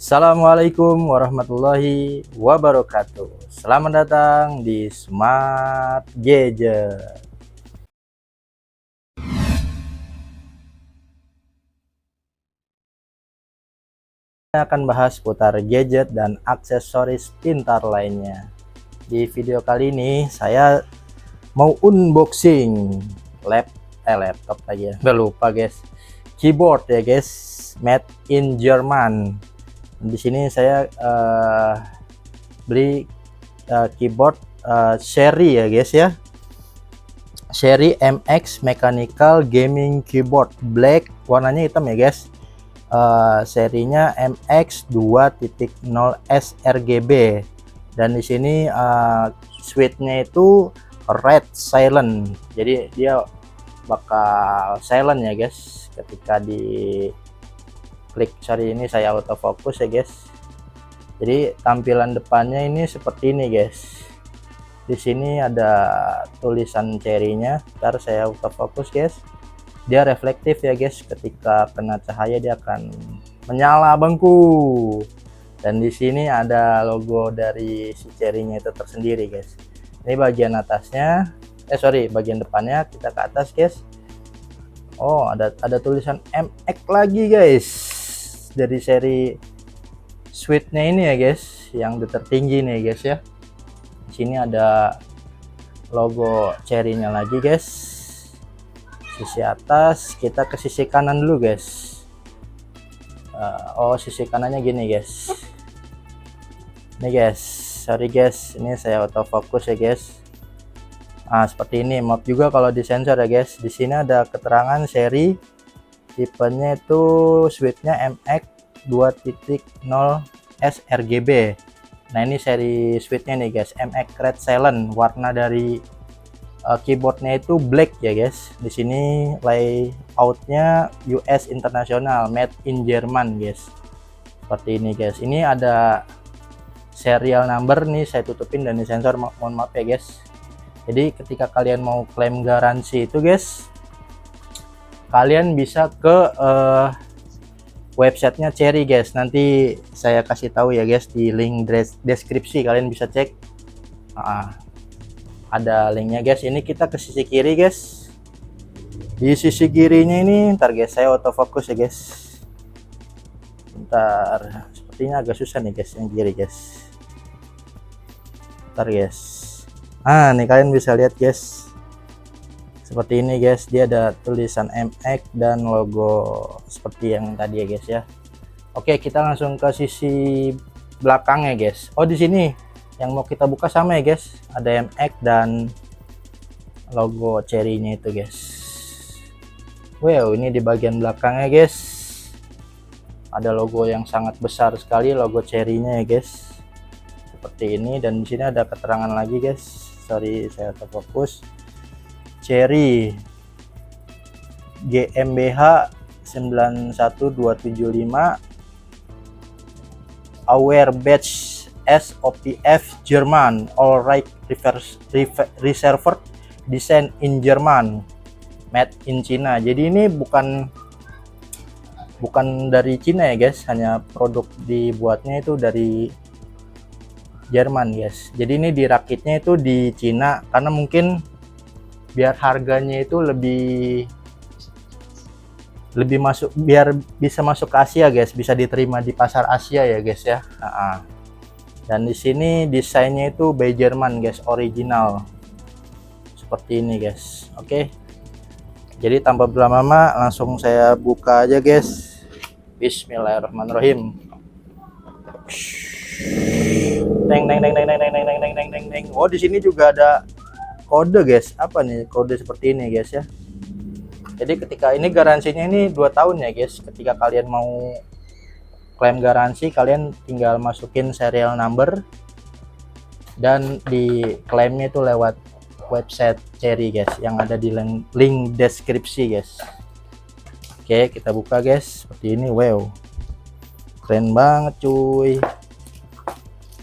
Assalamualaikum warahmatullahi wabarakatuh. Selamat datang di Smart Gadget. Kita akan bahas putar gadget dan aksesoris pintar lainnya. Di video kali ini saya mau unboxing laptop aja. Udah lupa guys. Keyboard ya guys, made in Jerman. Di sini saya beli keyboard seri ya guys ya, seri MX Mechanical Gaming Keyboard Black, warnanya hitam ya guys. Serinya MX 2.0 sRGB, dan di sini switchnya itu red silent, jadi dia bakal silent ya guys ketika di klik. Sorry, ini saya autofocus ya guys. Jadi tampilan depannya ini seperti ini guys. Di sini ada tulisan serinya. Ntar saya autofocus guys. Dia reflektif ya guys, ketika kena cahaya dia akan menyala bangku. Dan di sini ada logo dari si serinya itu tersendiri guys. Ini bagian atasnya, bagian depannya. Kita ke atas guys. Oh, ada tulisan MX lagi guys, dari seri switchnya ini ya guys, yang tertinggi nih guys ya. Di sini ada logo cherry-nya lagi guys. Sisi atas, kita ke sisi kanan dulu guys. Sisi kanannya gini guys. Nih guys, sorry guys, ini saya autofocus ya guys. Seperti ini. Maaf juga kalau disensor ya guys. Di sini ada keterangan seri, tipenya itu switchnya MX 2.0 sRGB. Nah, ini seri switchnya nih guys, MX Red Silent. Warna dari keyboardnya itu black ya guys. Di sini layoutnya US internasional, made in Jerman guys. Seperti ini guys. Ini ada serial number nih, saya tutupin dan disensor, mohon maaf ya guys. Jadi ketika kalian mau klaim garansi itu guys, kalian bisa ke websitenya Cherry guys. Nanti saya kasih tahu ya guys di link deskripsi, kalian bisa cek. Ada linknya guys. Ini kita ke sisi kiri guys. Di sisi kirinya ini, ntar guys saya autofocus ya guys. Ntar, sepertinya agak susah nih guys yang kiri guys. Ntar guys. Nih kalian bisa lihat guys, seperti ini guys. Dia ada tulisan MX dan logo seperti yang tadi ya guys ya. Oke, kita langsung ke sisi belakangnya guys. Di sini yang mau kita buka sama ya guys, ada MX dan logo cherry-nya itu guys. Wow, ini di bagian belakangnya guys ada logo yang sangat besar sekali, logo cherry-nya ya guys, seperti ini. Dan di sini ada keterangan lagi guys. Sorry, saya terfokus. Cherry GmbH 91275 Aware Batch SOPF Jerman, all right reserved, design in Jerman, made in China. Jadi ini bukan dari Cina ya guys, hanya produk dibuatnya itu dari Jerman guys. Jadi ini dirakitnya itu di Cina karena mungkin biar harganya itu lebih masuk, biar bisa masuk ke Asia guys, bisa diterima di pasar Asia ya guys ya. Dan di sini desainnya itu by Jerman guys, original seperti ini guys. Oke, jadi tanpa berlama-lama langsung saya buka aja guys. Bismillahirrahmanirrahim. Di sini juga ada kode guys. Apa nih kode seperti ini guys ya. Jadi ketika ini garansinya ini 2 tahun ya guys. Ketika kalian mau klaim garansi, kalian tinggal masukin serial number dan di klaimnya itu lewat website Cherry guys, yang ada di link deskripsi guys. Oke, kita buka guys. Seperti ini. Wow, keren banget cuy.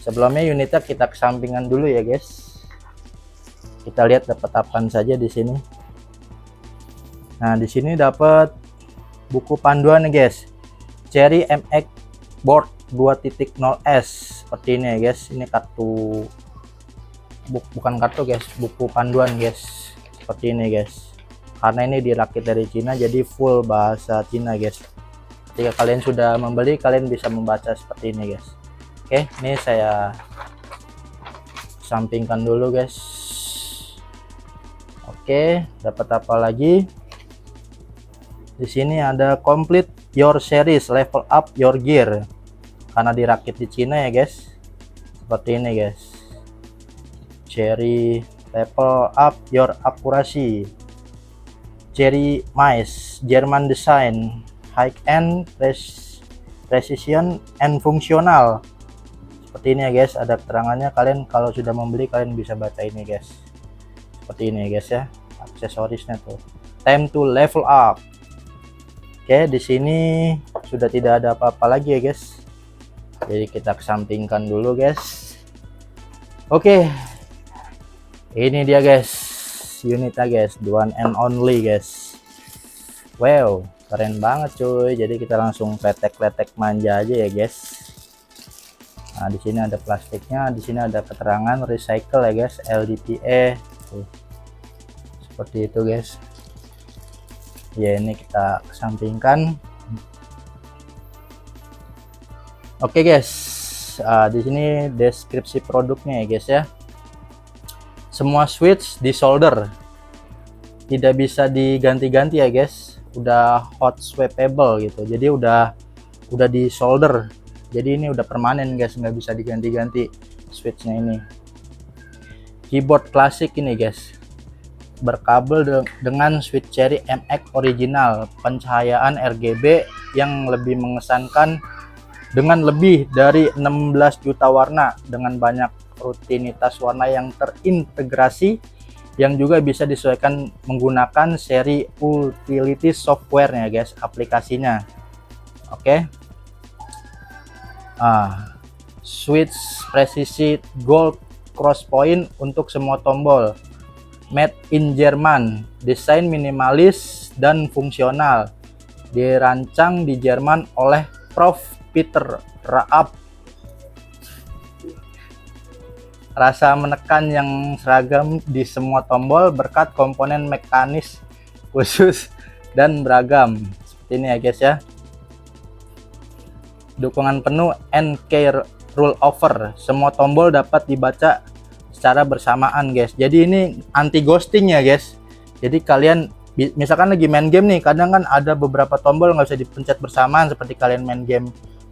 Sebelumnya unitnya kita kesampingan dulu ya guys. Kita lihat dapat apaan saja di sini. Nah, di sini dapat buku panduan nih guys. Cherry MX board 2.0S seperti ini ya guys. Ini kartu bukan kartu guys, buku panduan guys, seperti ini guys. Karena ini dirakit dari Cina, jadi full bahasa Cina guys. Ketika kalian sudah membeli, kalian bisa membaca seperti ini guys. Oke, ini saya sampingkan dulu guys. Oke, dapat apa lagi? Di sini ada complete your series, level up your gear. Karena dirakit di Cina ya guys. Seperti ini guys. Cherry level up your accuracy. Cherry mice, German design, high end, precision and functional. Seperti ini ya guys, ada keterangannya. Kalian kalau sudah membeli, kalian bisa baca ini guys. Seperti ini ya guys ya, aksesorisnya tuh. Time to level up. Oke, di sini sudah tidak ada apa-apa lagi ya guys. Jadi kita kesampingkan dulu guys. Oke, ini dia guys, unitnya guys, the one and only guys. Wow, keren banget cuy. Jadi kita langsung kletek-kletek manja aja ya guys. Nah, di sini ada plastiknya, di sini ada keterangan recycle ya guys, LDPE. Tuh. Seperti itu guys. Ya, ini kita kesampingkan. Oke guys, di sini deskripsi produknya ya guys ya. Semua switch di solder, tidak bisa diganti-ganti ya guys. Udah hot swappable gitu, jadi udah di solder. Jadi ini udah permanen guys, nggak bisa diganti-ganti switchnya ini. Keyboard klasik ini guys, berkabel dengan switch Cherry MX original, pencahayaan RGB yang lebih mengesankan dengan lebih dari 16 juta warna dengan banyak rutinitas warna yang terintegrasi, yang juga bisa disesuaikan menggunakan seri utility software-nya guys, aplikasinya. Oke. Switch presisi gold cross point untuk semua tombol, made in Jerman, desain minimalis dan fungsional, dirancang di Jerman oleh Prof. Peter Raab. Rasa menekan yang seragam di semua tombol berkat komponen mekanis khusus dan beragam. Seperti ini ya guys ya. Dukungan penuh NK rollover. Semua tombol dapat dibaca secara bersamaan guys. Jadi ini anti ghosting ya guys. Jadi kalian misalkan lagi main game nih, kadang kan ada beberapa tombol nggak bisa dipencet bersamaan seperti kalian main game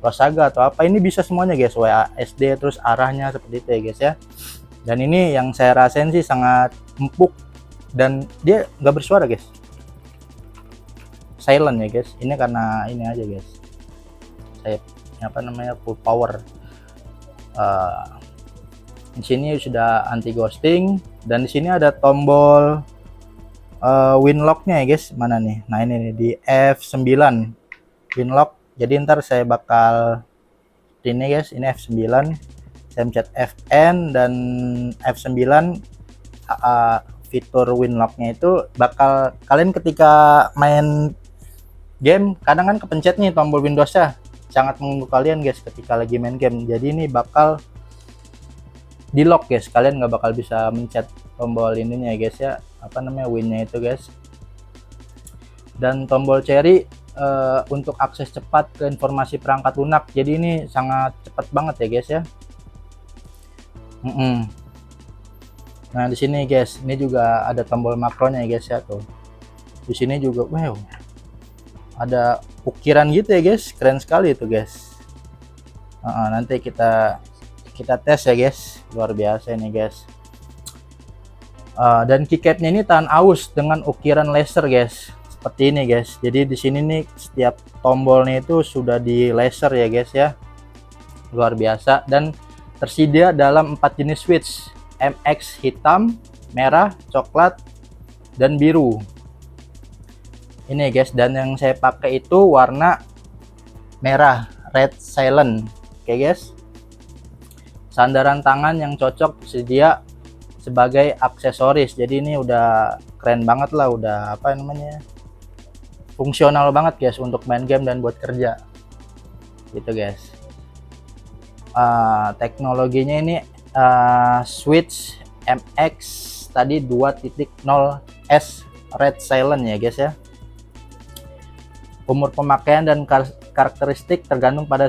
Saga atau apa, ini bisa semuanya guys, WASD terus arahnya seperti itu ya guys ya. Dan ini yang saya rasain sih sangat empuk dan dia nggak bersuara guys, silent ya guys. Ini karena ini aja guys, saya apa namanya full power. Di sini sudah anti ghosting dan di sini ada tombol winlocknya ya guys. Mana nih? Nah ini nih di F9 winlock. Jadi ntar saya bakal ini guys, ini F9, saya mencet Fn dan F9, fitur winlocknya itu bakal kalian ketika main game kadang kan kepencet nih tombol Windowsnya, sangat mengganggu kalian guys ketika lagi main game. Jadi ini bakal di lock guys, kalian nggak bakal bisa mencet tombol ininya ya guys ya, apa namanya winnya itu guys. Dan tombol Cherry untuk akses cepat ke informasi perangkat lunak, jadi ini sangat cepat banget ya guys ya. Nah di sini guys, ini juga ada tombol makronya ya guys ya tuh. Di sini juga wow, ada ukiran gitu ya guys, keren sekali itu guys. Nanti kita tes ya guys, luar biasa ini guys. Dan keycapnya ini tahan aus dengan ukiran laser guys. Seperti ini guys. Jadi di sini nih setiap tombolnya itu sudah di laser ya guys ya. Luar biasa dan tersedia dalam 4 jenis switch, MX hitam, merah, coklat dan biru. Ini guys, dan yang saya pakai itu warna merah, red silent. Oke guys. Sandaran tangan yang cocok tersedia sebagai aksesoris. Jadi ini udah keren banget lah, udah apa namanya? Fungsional banget guys untuk main game dan buat kerja gitu guys. Teknologinya ini switch MX tadi 2.0S Red Silent ya guys ya. Umur pemakaian dan karakteristik tergantung pada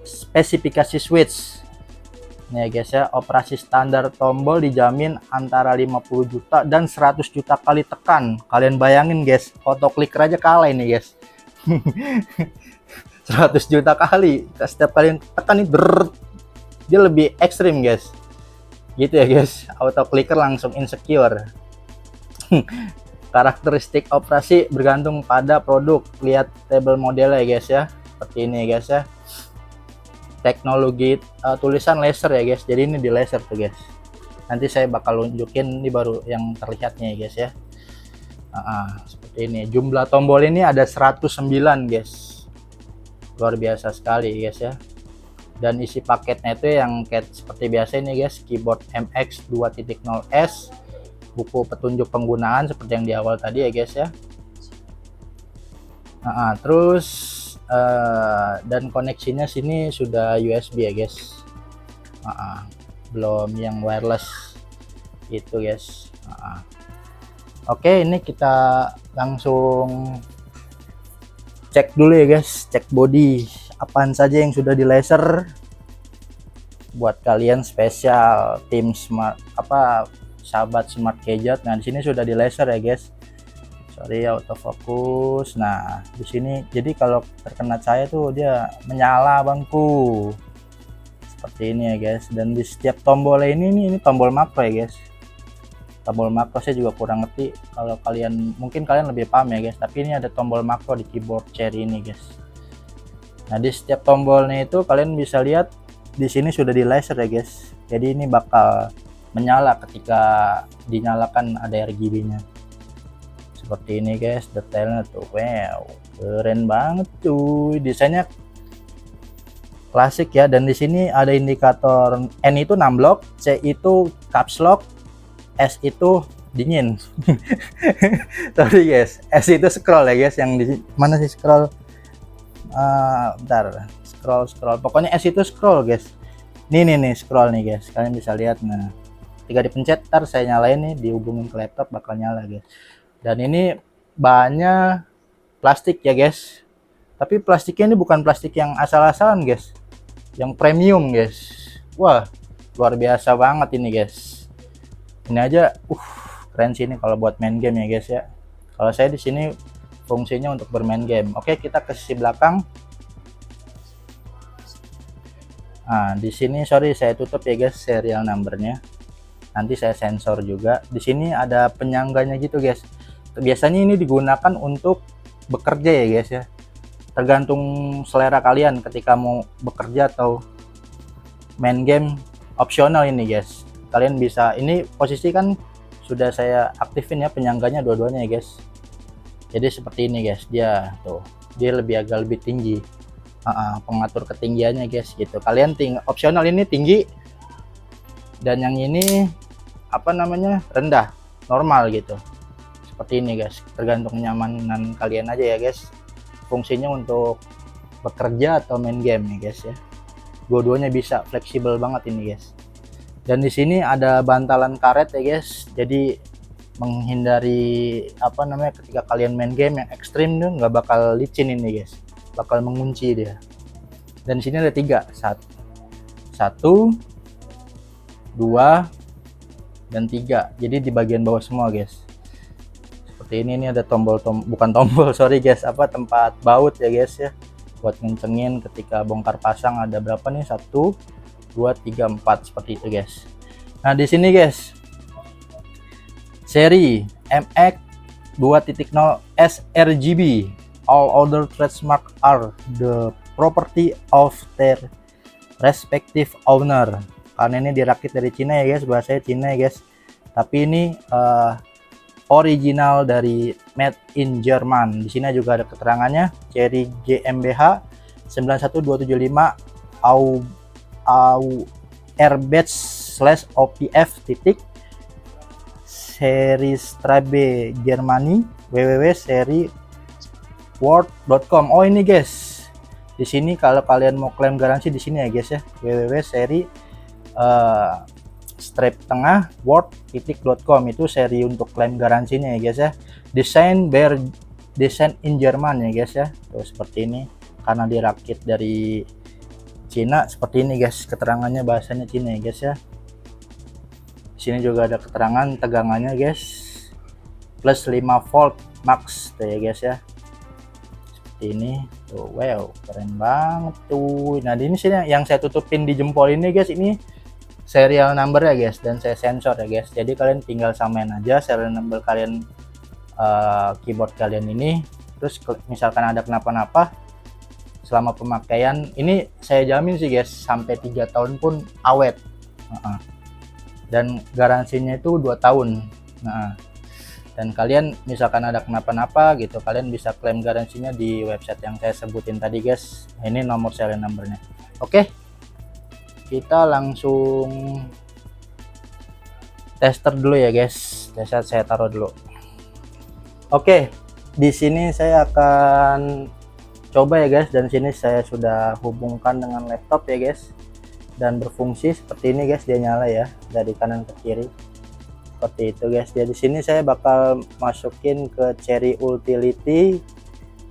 spesifikasi switch. Nih ya guys ya, operasi standar tombol dijamin antara 50 juta dan 100 juta kali tekan. Kalian bayangin guys, auto clicker aja kalah ini guys. 100 juta kali, setiap kali tekan ini dia lebih ekstrim guys. Gitu ya guys, auto clicker langsung insecure. Karakteristik operasi bergantung pada produk. Lihat tabel modelnya ya guys ya, seperti ini ya guys ya. Teknologi tulisan laser ya guys, jadi ini di laser tuh guys. Nanti saya bakal tunjukin, ini baru yang terlihatnya ya guys ya. Seperti ini. Jumlah tombol ini ada 109 guys, luar biasa sekali guys ya. Dan isi paketnya itu yang kayak seperti biasa ini guys, keyboard MX 2.0S, buku petunjuk penggunaan seperti yang di awal tadi ya guys ya. Terus dan koneksinya sini sudah USB ya guys, belum yang wireless itu guys. Oke, ini kita langsung cek dulu ya guys, cek body apaan saja yang sudah di laser buat kalian spesial tim smart sahabat smart gadget. Nah di sini sudah di laser ya guys, sorry autofocus. Nah di sini jadi kalau terkena cahaya tuh dia menyala bangku seperti ini ya guys. Dan di setiap tombol ini tombol makro ya guys. Tombol makro saya juga kurang ngerti, kalau kalian mungkin kalian lebih paham ya guys, tapi ini ada tombol makro di keyboard Cherry ini guys. Nah di setiap tombolnya itu kalian bisa lihat di sini sudah di laser ya guys, jadi ini bakal menyala ketika dinyalakan, ada RGB-nya seperti ini guys. Detailnya tuh wow, keren banget tuh, desainnya klasik ya. Dan di sini ada indikator N itu 6 block, C itu caps lock, S itu dingin. Sorry guys, S itu scroll ya guys, yang di mana sih scroll? Bentar, scroll pokoknya S itu scroll guys. Nih scroll nih guys, kalian bisa lihat. Nah ketika dipencet ntar saya nyalain nih, dihubungin ke laptop bakal nyala guys. Dan ini bahannya plastik ya guys, tapi plastiknya ini bukan plastik yang asal-asalan guys, yang premium guys. Wah luar biasa banget ini guys. Ini aja keren sih ini kalau buat main game ya guys ya. Kalau saya di sini fungsinya untuk bermain game. Oke, kita ke sisi belakang. Nah di sini sorry saya tutup ya guys serial numbernya, nanti saya sensor juga. Di sini ada penyangganya gitu guys, biasanya ini digunakan untuk bekerja ya guys ya, tergantung selera kalian ketika mau bekerja atau main game, opsional ini guys. Kalian bisa, ini posisi kan sudah saya aktifin ya penyangganya dua-duanya ya guys. Jadi seperti ini guys, dia tuh dia agak lebih tinggi, pengatur ketinggiannya guys gitu. Kalian opsional ini tinggi, dan yang ini rendah, normal gitu. Seperti ini guys, tergantung kenyamanan kalian aja ya guys. Fungsinya untuk bekerja atau main game ya guys ya. Dua-duanya bisa, fleksibel banget ini guys. Dan di sini ada bantalan karet ya guys, jadi menghindari ketika kalian main game yang ekstrim tuh nggak bakal licin ini guys, bakal mengunci dia. Dan di sini ada 3, 1, 2 dan 3, jadi di bagian bawah semua guys. Seperti ini ada bukan tombol sorry guys, tempat baut ya guys ya, buat ngencengin ketika bongkar pasang. Ada berapa nih, 1 2 3 4 seperti itu guys. Nah di sini guys, seri MX 2.0S RGB, all other trademark are the property of their respective owner. Karena ini dirakit dari Cina ya guys, bahasanya Cina ya guys, tapi ini original dari made in Jerman. Di sini juga ada keterangannya, Cherry GmbH 91275 AU/OPF seri Strabe Germany www.seriworld.com. Oh ini guys, Di sini kalau kalian mau klaim garansi di sini ya guys ya, www.seri strip tengah word.com itu seri untuk klaim garansinya ya guys ya. Design in Jerman ya guys ya. Tuh seperti ini, karena dirakit dari Cina seperti ini guys, keterangannya bahasanya Cina ya guys ya. Di sini juga ada keterangan tegangannya guys, plus 5 volt max tuh ya guys ya. Seperti ini tuh, wow keren banget tuh. Nah di sini yang saya tutupin di jempol ini guys, ini serial number ya guys, dan saya sensor ya guys. Jadi kalian tinggal samain aja serial number kalian, keyboard kalian ini. Terus misalkan ada kenapa-napa selama pemakaian ini, saya jamin sih guys sampai 3 tahun pun awet. Dan garansinya itu 2 tahun. Dan kalian misalkan ada kenapa-napa gitu, kalian bisa klaim garansinya di website yang saya sebutin tadi guys. Ini nomor serial numbernya. Oke, kita langsung tester dulu ya guys. Saya taruh dulu. Oke, di sini saya akan coba ya guys, dan sini saya sudah hubungkan dengan laptop ya guys, dan berfungsi seperti ini guys. Dia nyala ya dari kanan ke kiri seperti itu guys. Jadi sini saya bakal masukin ke Cherry Utility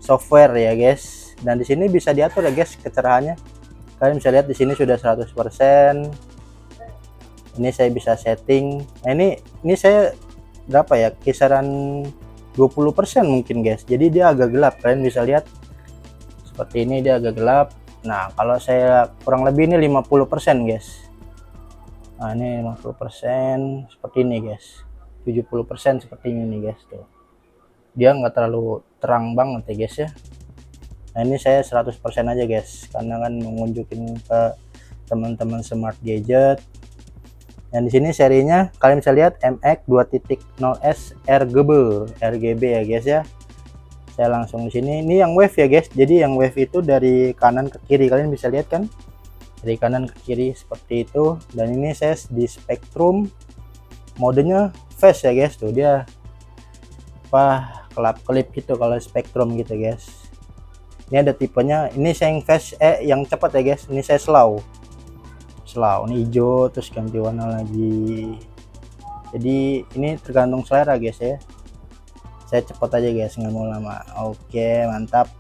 software ya guys, dan di sini bisa diatur ya guys kecerahannya. Kalian bisa lihat di sini sudah 100%. Ini saya bisa setting. Nah ini saya berapa ya, kisaran 20% mungkin guys. Jadi dia agak gelap, kalian bisa lihat seperti ini, dia agak gelap. Nah kalau saya kurang lebih ini 50% guys. Nah ini 50% seperti ini guys, 70% seperti ini guys. Tuh dia nggak terlalu terang banget ya guys ya. Nah ini saya 100% aja guys, karena kan mengunjukin ke teman-teman smart gadget. Dan di sini serinya kalian bisa lihat MX 2.0S RGB ya guys ya. Saya langsung di sini. Ini yang wave ya guys. Jadi yang wave itu dari kanan ke kiri, kalian bisa lihat kan? Dari kanan ke kiri seperti itu. Dan ini saya di Spectrum, modenya fast ya guys. Tuh dia apa, kelap-kelip gitu kalau Spectrum gitu guys. Ini ada tipenya. Ini saya yang fast, yang cepat ya guys. Ini saya slow. Ini hijau terus ganti warna lagi. Jadi ini tergantung selera guys ya. Saya cepat aja guys, nggak mau lama. Oke mantap.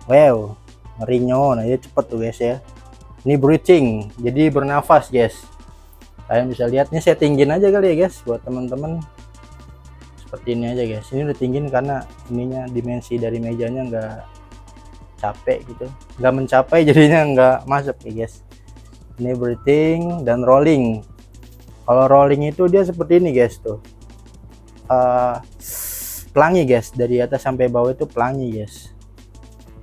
Wow ngerinyo. Nah dia cepet tuh guys ya. Ini breathing, jadi bernafas guys. Kalian bisa lihat. Ini saya tinggiin aja kali ya guys buat teman-teman. Seperti ini aja guys. Ini udah tinggiin karena ininya dimensi dari mejanya nggak capek gitu, nggak mencapai, jadinya nggak masuk ya guys. Ini breathing dan rolling. Kalau rolling itu dia seperti ini guys tuh, pelangi guys, dari atas sampai bawah itu pelangi guys.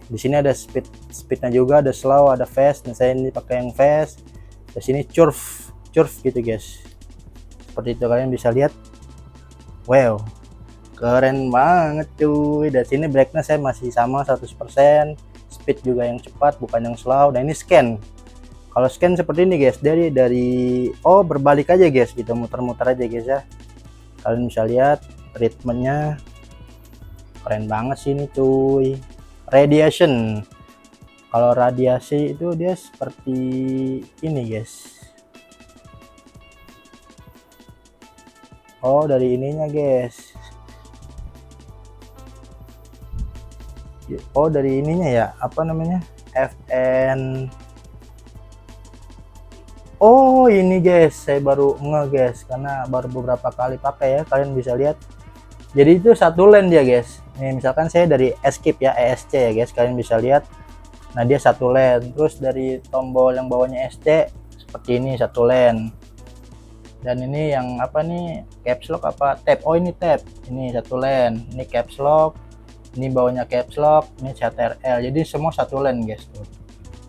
Di sini ada speednya juga, ada slow, ada fast. Nah saya ini pakai yang fast. Di sini curve gitu guys. Seperti itu kalian bisa lihat. Wow keren banget cuy. Dan sini brightness saya masih sama 100%. Speed juga yang cepat, bukan yang slow. Dan ini scan. Kalau scan seperti ini guys, dari berbalik aja guys gitu, muter-muter aja guys ya. Kalian bisa lihat ritmenya keren banget sih ini cuy. Radiation, kalau radiasi itu dia seperti ini guys. Oh dari ininya guys. Oh dari ininya ya, apa namanya, FN. Oh ini guys, saya baru guys, karena baru beberapa kali pakai ya. Kalian bisa lihat, jadi itu satu lane dia guys. Nih misalkan saya dari escape ya, ESC ya guys, kalian bisa lihat. Nah dia satu lane. Terus dari tombol yang bawahnya SC seperti ini satu lane. Dan ini yang apa nih, caps lock apa tab? Oh ini tab, ini satu lane. Ini caps lock, ini bawahnya caps lock, ini CTRL. Jadi semua satu lane guys tuh.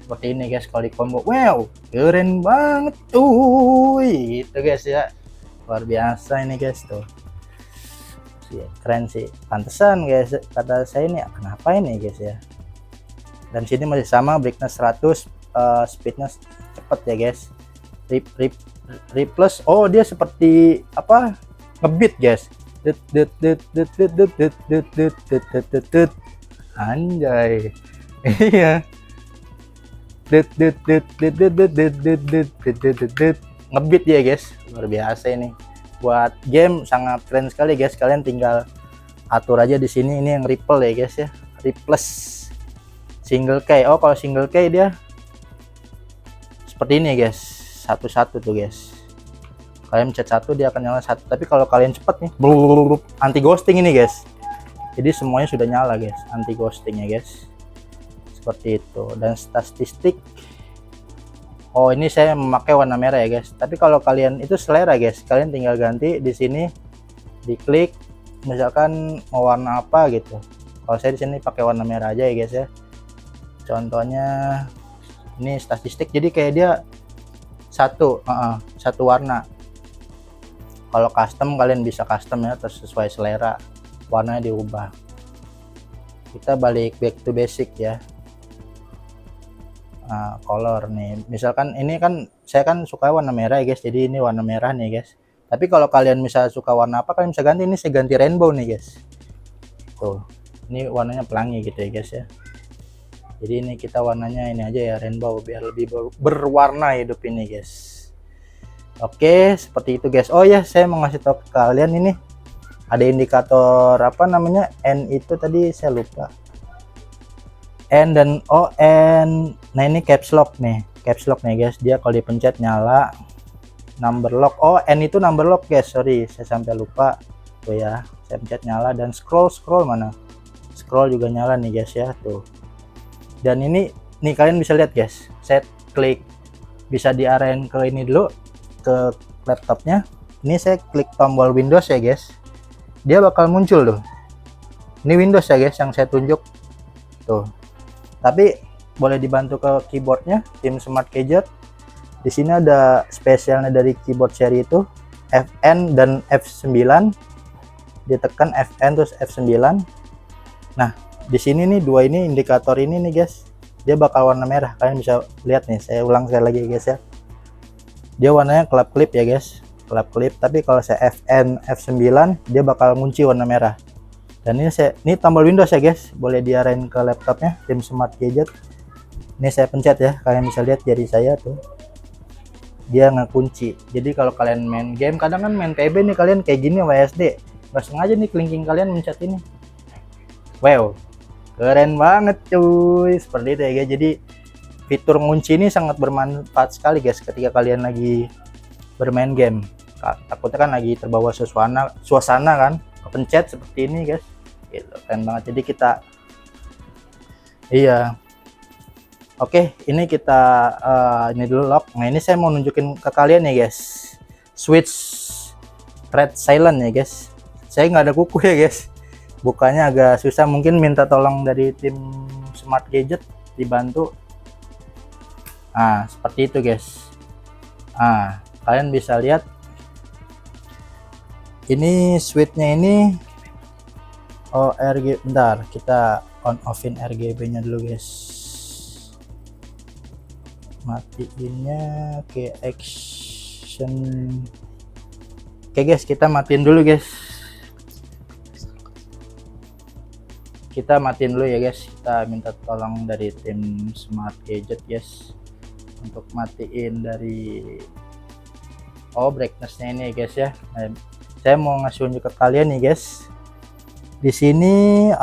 Seperti ini guys kalau di combo. Wow keren banget tuh itu guys ya, luar biasa ini guys tuh. Keren sih, pantesan guys kata saya ini kenapa ini guys ya. Dan sini masih sama, brightness 100, speednya cepet ya guys. Rip plus, oh dia seperti apa, ngebeat guys. Anjay Iya. Dit dit dit dit dit dit dit dit dit dit dit dit dit. Ngebeat ya guys, luar biasa ini. Buat game sangat keren sekali guys. Kalian tinggal atur aja di sini. Ini yang ripple ya guys ya. Ripples single key. Oh, kalau single key dia seperti ini guys. Satu-satu tuh guys. Kalian pencet satu dia akan nyala satu. Tapi kalau kalian cepet nih, anti ghosting ini guys. Jadi semuanya sudah nyala guys, anti ghosting ya guys. Seperti itu. Dan statistik, oh ini saya memakai warna merah ya guys, tapi kalau kalian itu selera guys, kalian tinggal ganti di sini, diklik misalkan mau warna apa gitu. Kalau saya di sini pakai warna merah aja ya guys ya. Contohnya ini statistik, jadi kayak dia satu warna. Kalau custom kalian bisa custom ya, terus sesuai selera warnanya diubah. Kita balik back to basic ya. Color nih, misalkan ini kan saya kan suka warna merah ya guys, jadi ini warna merah nih guys. Tapi kalau kalian misalnya suka warna apa, kalian bisa ganti. Ini saya ganti rainbow nih guys. Tuh, ini warnanya pelangi gitu ya guys ya. Jadi ini kita warnanya ini aja ya, rainbow, biar lebih berwarna hidup ini guys. Oke, seperti itu guys. Oh ya, saya mau ngasih tahu ke kalian, ini ada indikator apa namanya, N itu tadi saya lupa. N dan O, N. Nah ini caps lock nih, caps lock nih guys. Dia kalau dipencet nyala. Number lock, oh N itu number lock guys, sorry saya sampai lupa. Tuh ya, saya pencet nyala. Dan scroll mana, scroll juga nyala nih guys ya, tuh. Dan ini nih kalian bisa lihat guys, saya klik bisa diarahin ke ini dulu, ke laptopnya. Ini saya klik tombol Windows ya guys, dia bakal muncul tuh. Ini Windows ya guys yang saya tunjuk tuh. Tapi boleh dibantu ke keyboardnya, tim Smart Gadget. Di sini ada spesialnya dari keyboard seri itu, Fn dan F9. Ditekan Fn terus F9. Nah, di sini nih dua ini indikator ini nih guys, dia bakal warna merah. Kalian bisa lihat nih, saya ulang sekali lagi guys ya. Dia warnanya kelap kelip ya guys, kelap kelip. Tapi kalau saya Fn F9 dia bakal ngunci warna merah. Dan ini tombol Windows ya guys, boleh diarahin ke laptopnya, tim Smart Gadget. Ini saya pencet ya, kalian bisa lihat jari saya tuh, dia ngekunci. Jadi kalau kalian main game, kadang kan main PB nih kalian kayak gini WSD, nggak sengaja nih kelingking kalian mencet ini. Wow, keren banget cuy, seperti itu ya guys. Jadi fitur ngunci ini sangat bermanfaat sekali guys ketika kalian lagi bermain game. Takutnya kan lagi terbawa suasana kan, kepencet seperti ini guys. Gitu, keren banget. Jadi kita iya. Oke, ini kita ini dulu lock. Nah ini saya mau nunjukin ke kalian ya guys, switch red silent ya guys. Saya nggak ada kuku ya guys, bukanya agak susah, mungkin minta tolong dari tim Smart Gadget dibantu. Seperti itu guys. Kalian bisa lihat ini switchnya ini RGB. Bentar, kita on offin RGB nya dulu guys, matiinnya ke action. Oke guys, kita matiin dulu guys, kita matiin dulu ya guys. Kita minta tolong dari tim Smart Gadget guys untuk matiin dari brightnessnya ini guys ya. Saya mau ngasih unjuk ke kalian nih guys. Di sini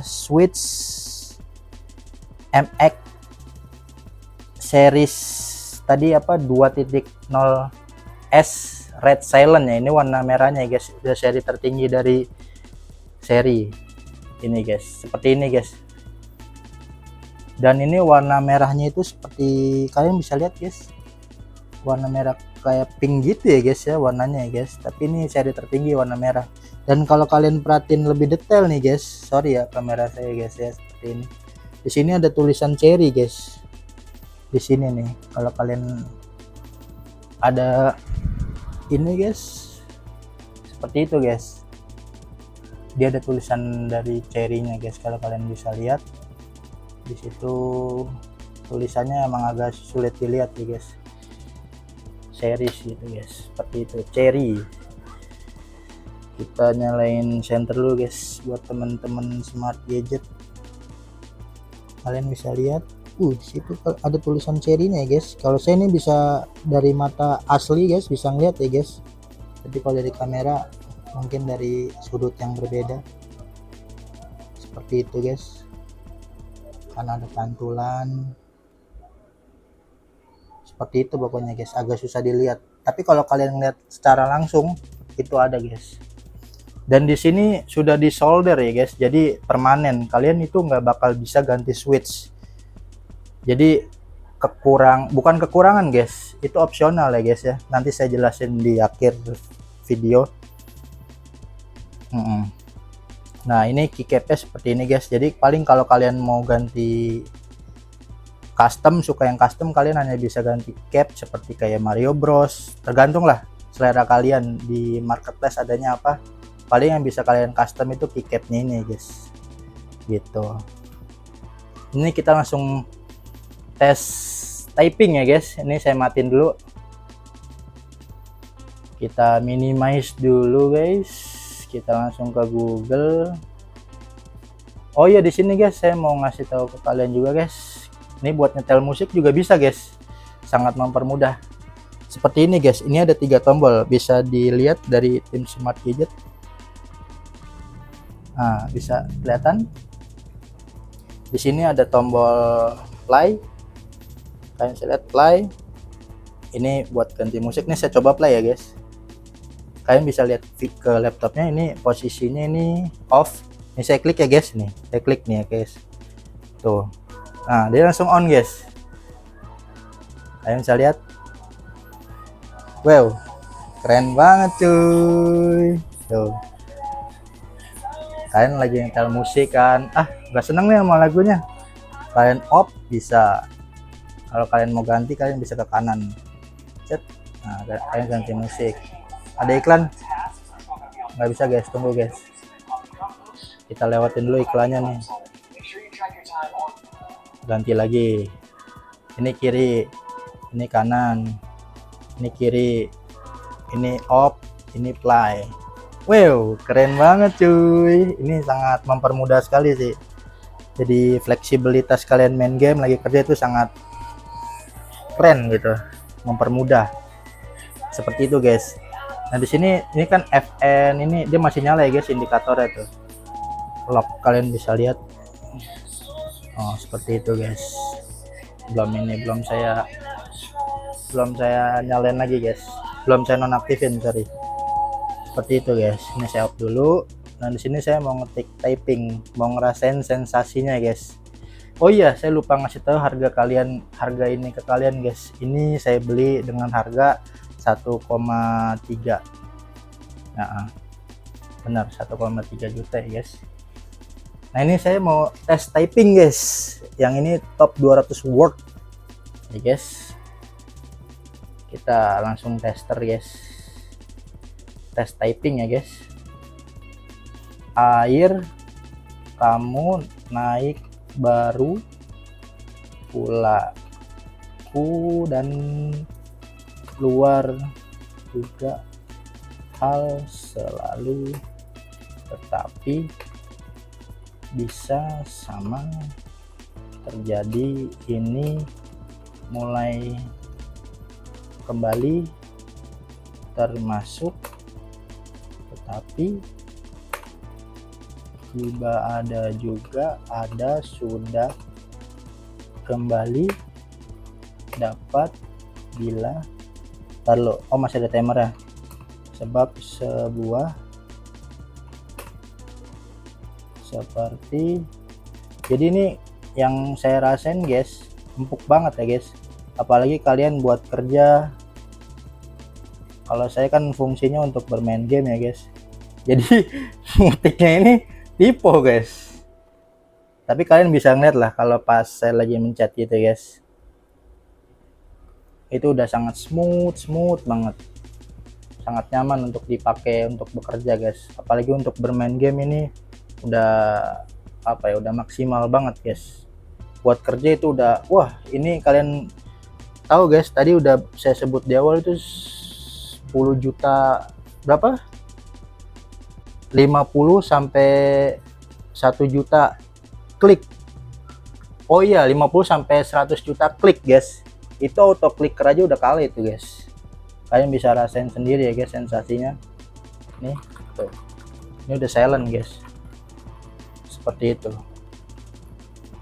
switch MX series tadi apa 2.0S red silent ya, ini warna merahnya ya guys, udah seri tertinggi dari seri ini guys, seperti ini guys. Dan ini warna merahnya itu seperti kalian bisa lihat guys, warna merah kayak pink gitu ya guys ya warnanya ya guys, tapi ini seri tertinggi warna merah. Dan kalau kalian perhatiin lebih detail nih guys, sorry ya kamera saya guys ya, seperti ini. Di sini ada tulisan cherry guys. Di sini nih, kalau kalian ada ini guys, seperti itu guys. Dia ada tulisan dari cherry-nya guys, kalau kalian bisa lihat. Di situ tulisannya emang agak sulit dilihat ya guys. Series gitu guys, seperti itu, cherry. Kita nyalain center dulu guys buat teman-teman Smart Gadget. kalian bisa lihat situ ada tulisan serinya ya guys. Kalau saya ini bisa dari mata asli guys, bisa ngeliat ya guys, tapi kalau dari kamera mungkin dari sudut yang berbeda seperti itu guys, karena ada pantulan seperti itu pokoknya guys, agak susah dilihat. Tapi kalau kalian lihat secara langsung itu ada guys. Dan di sini sudah di solder ya guys, jadi permanen, kalian itu nggak bakal bisa ganti switch. Jadi bukan kekurangan guys, itu opsional ya guys ya, nanti saya jelasin di akhir video. Nah ini keycapnya seperti ini guys, jadi paling kalau kalian mau ganti custom, suka yang custom, kalian hanya bisa ganti cap seperti kayak Mario Bros, tergantung lah selera kalian di marketplace adanya apa. Paling yang bisa kalian custom itu keycapnya ini guys, gitu. Ini kita langsung tes typing ya guys. Ini saya matiin dulu, kita minimize dulu guys, kita langsung ke Google. Oh iya, di sini guys saya mau ngasih tahu ke kalian juga guys, ini buat nyetel musik juga bisa guys, sangat mempermudah. Seperti ini guys, ini ada 3 tombol, bisa dilihat dari tim Smart Gadget. Nah bisa kelihatan di sini ada tombol play, kalian bisa lihat play, ini buat ganti musik. Nih saya coba play ya guys, kalian bisa lihat ke laptopnya, ini posisinya ini off. Ini saya klik ya guys, nih saya klik nih ya guys, tuh. Nah dia langsung on guys, kalian bisa lihat. Wow, keren banget cuy. Tuh, kalian lagi nyetel musik kan, nggak seneng nih sama lagunya, kalian off bisa. Kalau kalian mau ganti, kalian bisa ke kanan, set. Nah kalian ganti musik. Ada iklan nggak bisa guys, tunggu guys, kita lewatin dulu iklannya nih. Ganti lagi, ini kiri, ini kanan, ini kiri, ini off, ini play. Wow, keren banget cuy, ini sangat mempermudah sekali sih. Jadi fleksibilitas kalian main game lagi kerja itu sangat keren gitu, mempermudah seperti itu guys. Nah di sini ini kan FN, ini dia masih nyala ya guys indikatornya tuh, lock, kalian bisa lihat. Oh seperti itu guys, belum saya nyalain lagi guys, belum saya nonaktifin, sorry. Seperti itu guys, ini saya off dulu. Nah di sini saya mau ngetik typing, mau ngerasain sensasinya guys. Oh iya, saya lupa ngasih tahu harga ini ke kalian guys. Ini saya beli dengan harga 1,3. Nah benar 1,3 juta ya guys. Nah ini saya mau tes typing guys, yang ini top 200 word ya guys. Kita langsung tester guys, tes typing ya guys. Air, kamu naik baru pula, ku dan luar juga hal selalu, tetapi bisa sama terjadi ini mulai kembali termasuk, tetapi tiba ada juga ada sudah kembali dapat bila taruh. Oh masih ada timer ya, sebab sebuah seperti, jadi ini yang saya rasain guys, empuk banget ya guys, apalagi kalian buat kerja. Kalau saya kan fungsinya untuk bermain game ya guys, jadi ngetiknya ini typo guys. Tapi kalian bisa ngeliat lah kalau pas saya lagi mencet gitu guys, itu udah sangat smooth banget, sangat nyaman untuk dipakai untuk bekerja guys. Apalagi untuk bermain game ini udah apa ya, udah maksimal banget guys. Buat kerja itu udah, wah ini kalian tahu guys, tadi udah saya sebut di awal itu 10 juta berapa, 50 sampai 1 juta klik Oh iya, 50 sampai 100 juta klik guys. Itu auto clicker aja udah kalah itu guys. Kalian bisa rasain sendiri ya guys sensasinya. Nih, tuh. Ini udah silent guys. Seperti itu.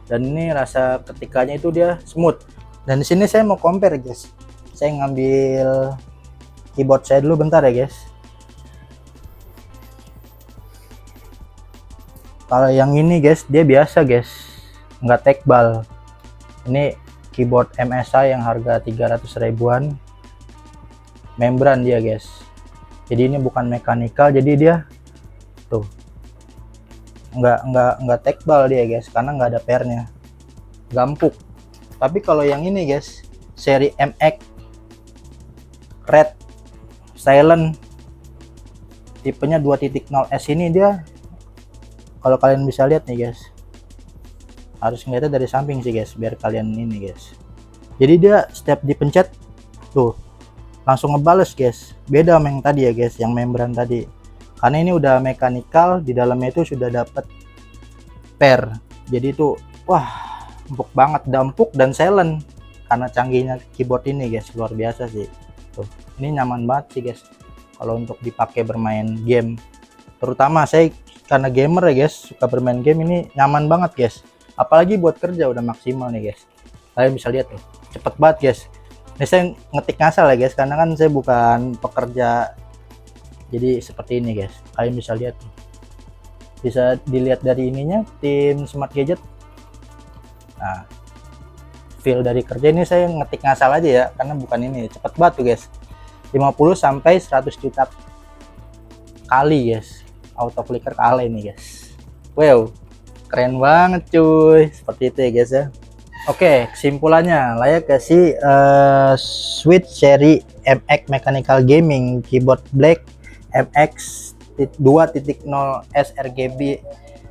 Dan ini rasa ketikanya itu dia smooth. Dan di sini saya mau compare guys. Saya ngambil keyboard saya dulu bentar ya guys. Kalau yang ini guys, dia biasa guys, nggak tekbal. Ini keyboard MSI yang harga 300 ribuan, membran dia guys. Jadi ini bukan mekanikal, jadi dia tuh nggak tekbal dia guys, karena nggak ada pernya, gampuk. Tapi kalau yang ini guys, seri MX Red Silent tipenya 2.0S ini, dia kalau kalian bisa lihat nih guys, harus ngeliatnya dari samping sih guys biar kalian ini guys. Jadi dia setiap dipencet tuh langsung ngebales guys, beda sama yang tadi ya guys, yang membran tadi. Karena ini udah mekanikal, di dalamnya itu sudah dapat per, jadi itu wah empuk banget, dampuk dan silent. Karena canggihnya keyboard ini guys, luar biasa sih. Tuh, ini nyaman banget sih guys kalau untuk dipakai bermain game. Terutama saya karena gamer ya guys, suka bermain game, ini nyaman banget guys. Apalagi buat kerja udah maksimal nih guys. Kalian bisa lihat tuh, cepet banget guys. Ini saya ngetik ngasal ya guys, karena kan saya bukan pekerja. Jadi seperti ini guys, kalian bisa lihat tuh. Bisa dilihat dari ininya, tim Smart Gadget. Nah, feel dari kerja ini saya ngetik ngasal aja ya, karena bukan ini, cepet banget tuh guys. 50 sampai 100 juta kali guys. Auto clicker kalah ini guys. Wow, keren banget cuy. Seperti itu ya guys ya. Oke, kesimpulannya layak gak sih Switch seri MX Mechanical Gaming Keyboard Black MX 2.0 sRGB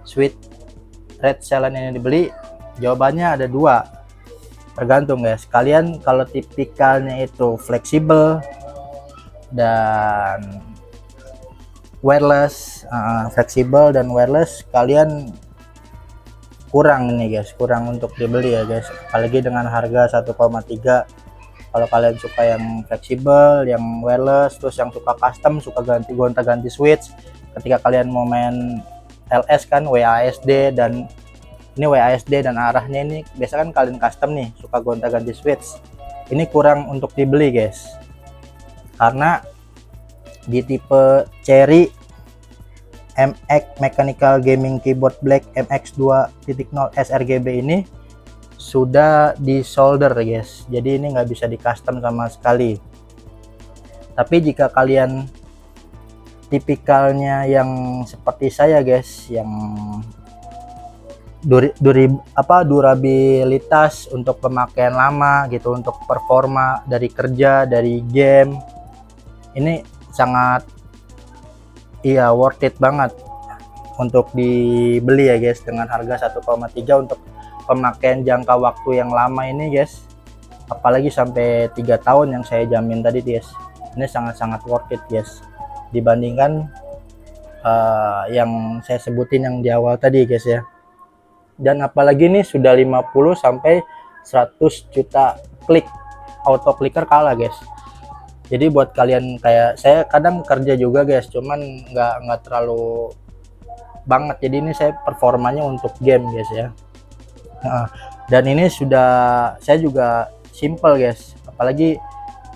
Switch Red Silent ini dibeli? Jawabannya ada dua, tergantung guys. Kalian kalau tipikalnya itu fleksibel dan wireless, fleksibel dan wireless, kalian kurang ini guys, kurang untuk dibeli ya guys, apalagi dengan harga 1,3. Kalau kalian suka yang fleksibel, yang wireless, terus yang suka custom, suka gonta-ganti switch ketika kalian mau main LS kan, WASD, dan ini WASD dan arahnya ini biasa kan kalian custom nih, suka gonta-ganti switch, ini kurang untuk dibeli guys. Karena di tipe Cherry MX Mechanical Gaming Keyboard Black MX 2.0 sRGB ini sudah di solder guys, jadi ini nggak bisa di custom sama sekali. Tapi jika kalian tipikalnya yang seperti saya guys, yang durabilitas untuk pemakaian lama gitu, untuk performa dari kerja, dari game, ini sangat worth it banget untuk dibeli ya guys, dengan harga 1,3 untuk pemakaian jangka waktu yang lama ini guys, apalagi sampai 3 tahun yang saya jamin tadi guys. Ini sangat-sangat worth it guys, dibandingkan yang saya sebutin yang di awal tadi guys ya. Dan apalagi ini sudah 50 sampai 100 juta klik, auto clicker kalah guys. Jadi buat kalian kayak saya, kadang kerja juga guys, cuman nggak terlalu banget, jadi ini saya performanya untuk game guys ya. Dan ini saya juga simple guys, apalagi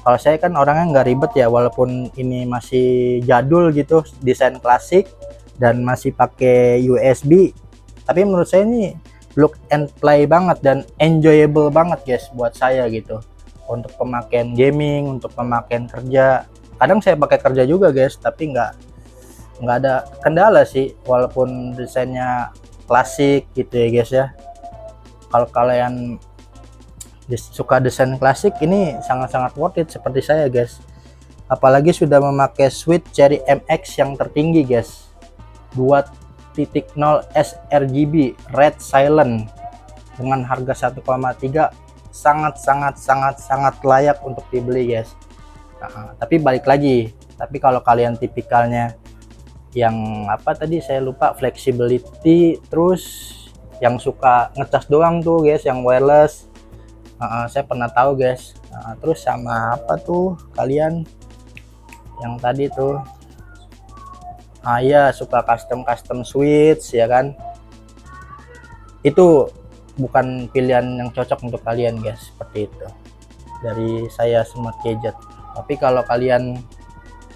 kalau saya kan orangnya nggak ribet ya, walaupun ini masih jadul gitu, desain klasik dan masih pakai USB, tapi menurut saya ini look and play banget dan enjoyable banget guys buat saya gitu, untuk pemakaian gaming, untuk pemakaian kerja. Kadang saya pakai kerja juga guys, tapi nggak ada kendala sih, walaupun desainnya klasik gitu ya guys ya. Kalau kalian suka desain klasik, ini sangat-sangat worth it seperti saya guys. Apalagi sudah memakai Switch Cherry MX yang tertinggi guys, 2.0 sRGB Red Silent dengan harga 1,3, sangat layak untuk dibeli guys. Tapi balik lagi, tapi kalau kalian tipikalnya yang apa tadi saya lupa, flexibility, terus yang suka ngecas doang tuh guys, yang wireless. Saya pernah tahu guys. Terus sama apa tuh kalian yang tadi tuh, ya suka custom switch ya kan, itu bukan pilihan yang cocok untuk kalian guys. Seperti itu dari saya Smart Gadget. Tapi kalau kalian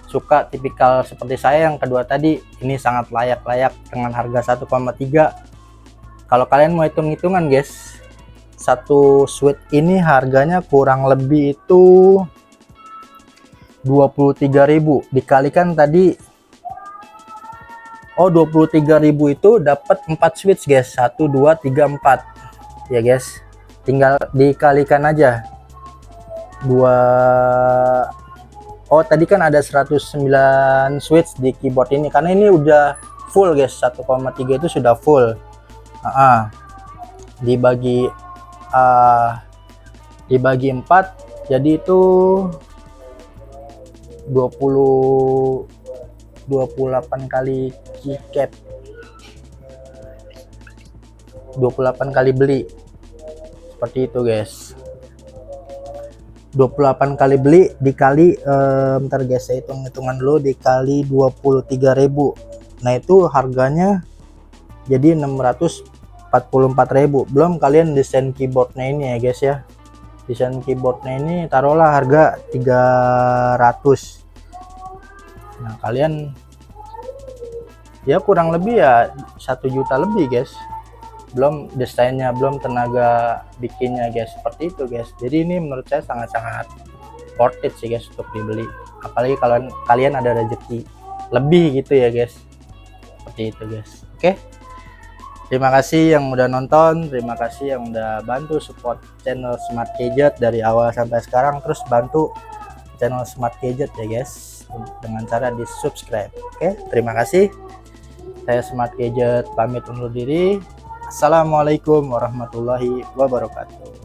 suka tipikal seperti saya yang kedua tadi, ini sangat layak dengan harga 1,3. Kalau kalian mau hitung-hitungan guys, satu switch ini harganya kurang lebih itu 23.000 dikalikan tadi. 23.000 itu dapat 4 switch guys, 1 2 3 4 ya guys. Tinggal dikalikan aja 2. Tadi kan ada 109 switch di keyboard ini, karena ini udah full guys, 1,3 itu sudah full. Dibagi 4 jadi itu 28 kali keycap, 28 kali beli. Seperti itu guys, 28 kali beli dikali bentar guys, saya hitung-hitungan dulu, dikali 23.000. Nah itu harganya jadi 644.000. Belum kalian desain keyboardnya ini ya guys ya. Desain keyboardnya ini taruhlah harga 300. Nah kalian ya kurang lebih ya 1 juta lebih guys, belum desainnya, belum tenaga bikinnya guys. Seperti itu guys. Jadi ini menurut saya sangat-sangat worth it sih guys untuk dibeli, apalagi kalau kalian ada rezeki lebih gitu ya guys. Seperti itu guys. Oke, terima kasih yang udah nonton, terima kasih yang udah bantu support channel Smart Gadget dari awal sampai sekarang. Terus bantu channel Smart Gadget ya guys dengan cara di subscribe. Oke, terima kasih. Saya Smart Gadget pamit undur diri. Assalamualaikum warahmatullahi wabarakatuh.